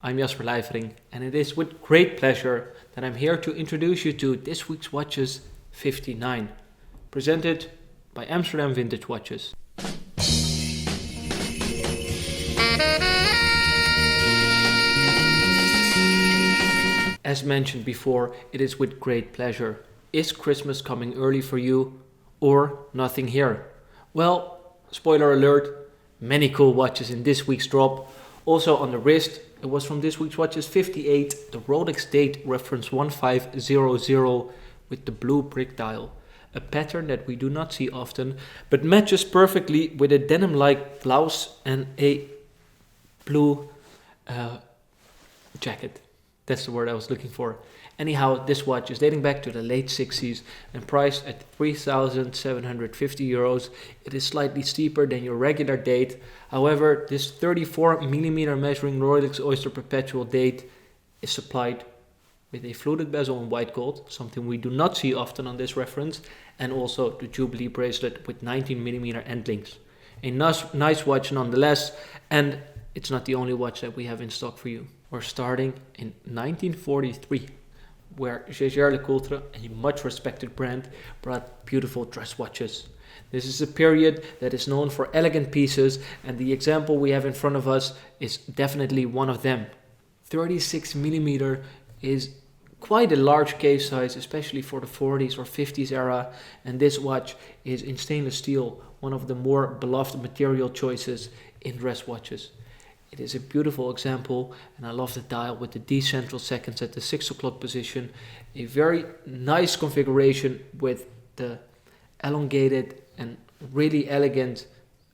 I'm Jasper Leijvering, and it is with great pleasure that I'm here to introduce you to this week's Watches 59, presented by Amsterdam Vintage Watches. As mentioned before, it is with great pleasure. Is Christmas coming early for you, or nothing here? Well, spoiler alert, many cool watches in this week's drop. Also on the wrist, it was from this week's Watches 58, the Rolex date reference 1500 with the blue brick dial. A pattern that we do not see often, but matches perfectly with a denim-like blouse and a blue jacket. That's the word I was looking for. Anyhow, this watch is dating back to the late 60s and priced at 3,750 euros. It is slightly steeper than your regular date. However, this 34mm measuring Rolex Oyster Perpetual date is supplied with a fluted bezel in white gold, something we do not see often on this reference, and also the Jubilee bracelet with 19mm end links. A nice watch nonetheless, and it's not the only watch that we have in stock for you. We're starting in 1943, where Jaeger-LeCoultre, a much respected brand, brought beautiful dress watches. This is a period that is known for elegant pieces, and the example we have in front of us is definitely one of them. 36mm is quite a large case size, especially for the 40s or 50s era, and this watch is in stainless steel, one of the more beloved material choices in dress watches. It is a beautiful example, and I love the dial with the decentral seconds at the 6 o'clock position. A very nice configuration with the elongated and really elegant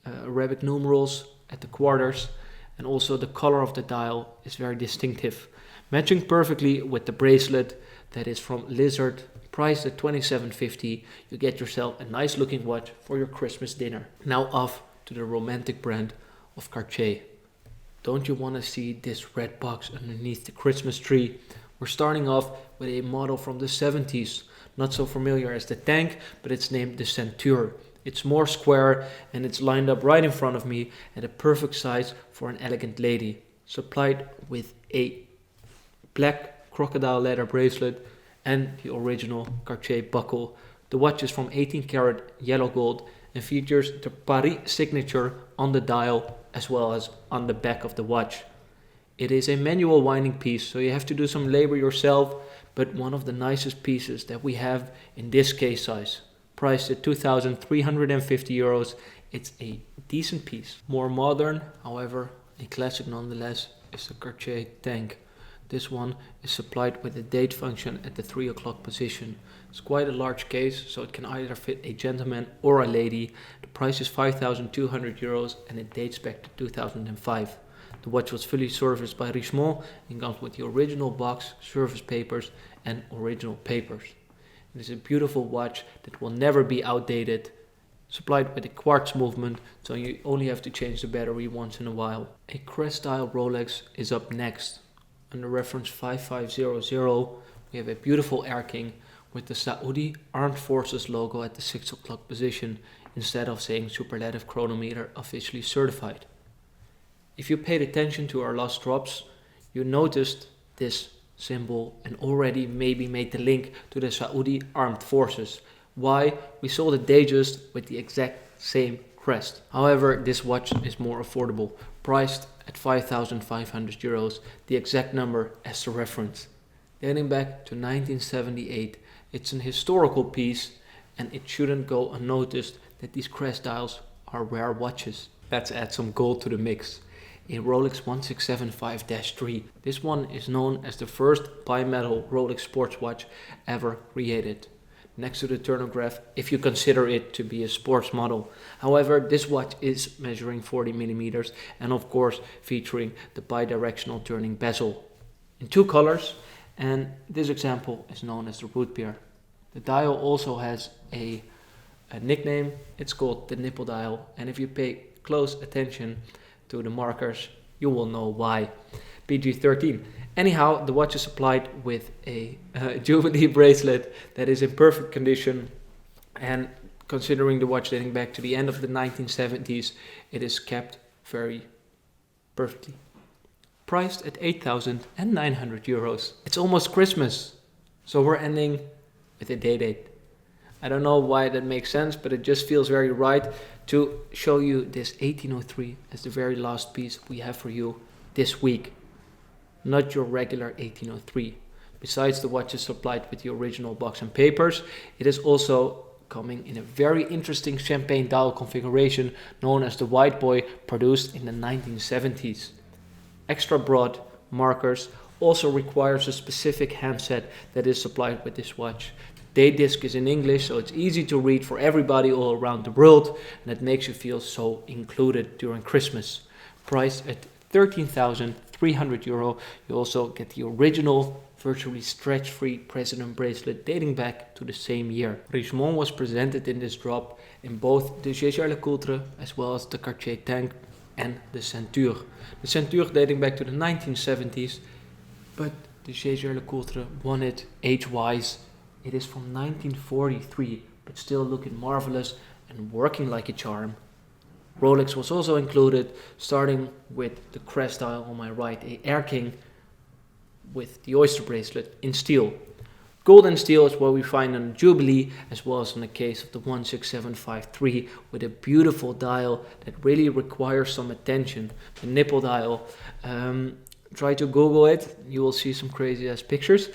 Arabic numerals at the quarters, and also the color of the dial is very distinctive, matching perfectly with the bracelet that is from Lizard, priced at 2750. You get yourself a nice looking watch for your Christmas dinner. Now off to the romantic brand of Cartier. Don't you want to see this red box underneath the Christmas tree? We're starting off with a model from the 70s. Not so familiar as the tank, but it's named the Centaur. It's more square and it's lined up right in front of me at a perfect size for an elegant lady. Supplied with a black crocodile leather bracelet and the original Cartier buckle. The watch is from 18 karat yellow gold and features the Paris signature on the dial as well as on the back of the watch. It is a manual winding piece, so you have to do some labor yourself, but one of the nicest pieces that we have in this case size. Priced at 2,350 euros, it's a decent piece. More modern, however, a classic nonetheless, is the Cartier tank. This one is supplied with a date function at the 3 o'clock position. It's quite a large case, so it can either fit a gentleman or a lady. The price is 5,200 euros and it dates back to 2005. The watch was fully serviced by Richemont and comes with the original box, service papers and original papers. It is a beautiful watch that will never be outdated. Supplied with a quartz movement, so you only have to change the battery once in a while. A crest style Rolex is up next. Under reference 5500, we have a beautiful Air King with the Saudi Armed Forces logo at the 6 o'clock position instead of saying superlative chronometer officially certified. If you paid attention to our last drops, you noticed this symbol and already maybe made the link to the Saudi Armed Forces. Why? We saw the Datejust with the exact same crest. However, this watch is more affordable, priced at 5,500 euros, the exact number as the reference. Dating back to 1978, it's an historical piece and it shouldn't go unnoticed that these crest dials are rare watches. Let's add some gold to the mix. A Rolex 1675-3. This one is known as the first bimetal Rolex sports watch ever created. Next to the chronograph, if you consider it to be a sports model. However, this watch is measuring 40mm and of course featuring the bidirectional turning bezel in two colors, and this example is known as the root beer. The dial also has a nickname. It's called the nipple dial, and if you pay close attention to the markers, you will know why. PG-13. Anyhow, the watch is supplied with a Jubilee bracelet that is in perfect condition, and considering the watch dating back to the end of the 1970s, it is kept very perfectly. priced at 8,900 euros. It's almost Christmas, so we're ending with a day date. I don't know why that makes sense, but it just feels very right to show you this 1803 as the very last piece we have for you this week. Not your regular 1803. Besides the watch is supplied with the original box and papers, it is also coming in a very interesting champagne dial configuration known as the White Boy, produced in the 1970s. Extra broad markers also requires a specific handset that is supplied with this watch. The date disc is in English, so it's easy to read for everybody all around the world, and it makes you feel so included during Christmas. Priced at 13,300 euro, you also get the original virtually stretch-free President bracelet dating back to the same year. Richemont was presented in this drop in both the Jaeger-LeCoultre as well as the Cartier Tank and the Ceinture. The Ceinture dating back to the 1970s, but the Jaeger-LeCoultre won it age-wise. It is from 1943, but still looking marvelous and working like a charm. Rolex was also included, starting with the crest dial on my right, a Air King with the oyster bracelet in steel. Gold and steel is what we find on the Jubilee, as well as in the case of the 16753, with a beautiful dial that really requires some attention. The nipple dial, try to Google it, you will see some crazy ass pictures.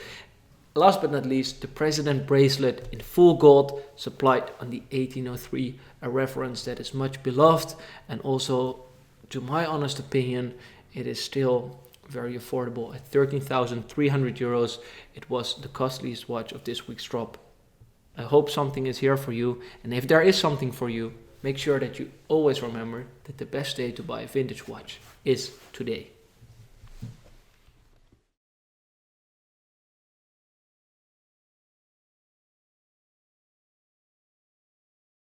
Last but not least, the President bracelet in full gold, supplied on the 1803, a reference that is much beloved, and also, to my honest opinion, it is still very affordable at 13,300 euros. It was the costliest watch of this week's drop. I hope something is here for you, and if there is something for you, make sure that you always remember that the best day to buy a vintage watch is today.